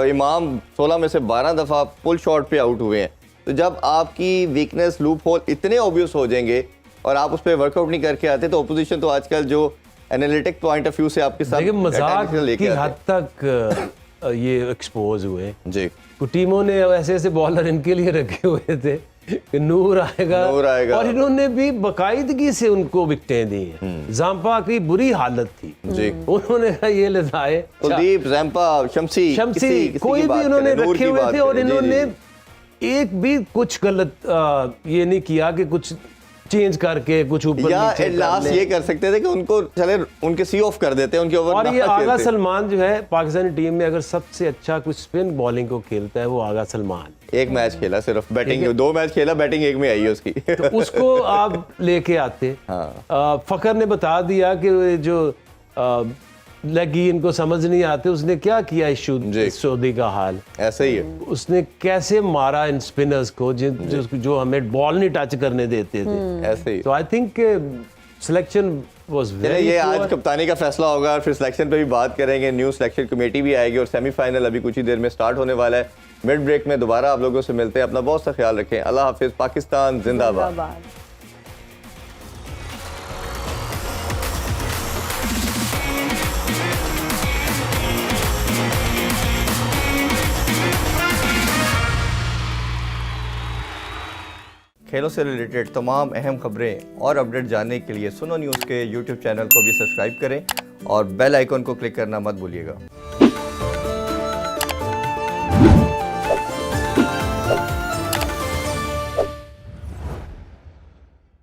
इमाम 16 में से 12 दफ़ा पुल शॉट पे आउट हुए हैं। तो जब आपकी वीकनेस लूप होल इतने ऑब्वियस हो जाएंगे और आप उस पर वर्कआउट नहीं करके आते, तो ओपोजिशन तो आजकल जो एनालिटिक पॉइंट ऑफ व्यू से आपके साथ मजाक की हद तक ये एक्सपोज हुए जी। तो टीमों ने ऐसे ऐसे बॉलर इनके लिए रखे हुए थे कि नूर आएगा, और इन्होंने भी बाकायदगी से उनको विकेटें दी हैं। जाम्पा की बुरी हालत थी जी, उन्होंने कहा ये ले जाए कुलदीप, जाम्पा, शम्सी कोई भी उन्होंने रखे हुए थे, और इन्होंने एक भी कुछ गलत ये नहीं किया कि कुछ चेंज करके कुछ ऊपर नीचे लास्ट ये कर सकते थे कि उनको चले उनके सी ऑफ कर देते हैं, उनके ओवर। और ये आगा सलमान जो है पाकिस्तानी टीम में अगर सबसे अच्छा कुछ स्पिन बॉलिंग को खेलता है वो आगा सलमान। एक मैच खेला सिर्फ, बैटिंग 2 मैच खेला, बैटिंग 1 में आई है उसकी। तो उसको आप लेके आते। फखर ने बता दिया कि जो लगी इनको समझ नहीं आते, उसने क्या किया इस सऊदी का हाल ऐसे ही है। उसने कैसे मारा इन स्पिनर्स को जो हमें बॉल नहीं टच करने देते थे, ऐसे ही। तो I think selection was very, ये आज कप्तानी का फैसला होगा और फिर सिलेक्शन पे भी बात करेंगे। न्यू सिलेक्शन कमेटी भी आएगी और सेमीफाइनल अभी कुछ ही देर में स्टार्ट होने वाला है। मिड ब्रेक में दोबारा आप लोगों से मिलते हैं। अपना बहुत सा ख्याल रखें। अल्लाह हाफिज। पाकिस्तान जिंदाबाद। खेलों से रिलेटेड तमाम अहम खबरें और अपडेट जानने के लिए सुनो न्यूज़ के YouTube चैनल को भी सब्सक्राइब करें और बेल आइकन को क्लिक करना मत भूलिएगा।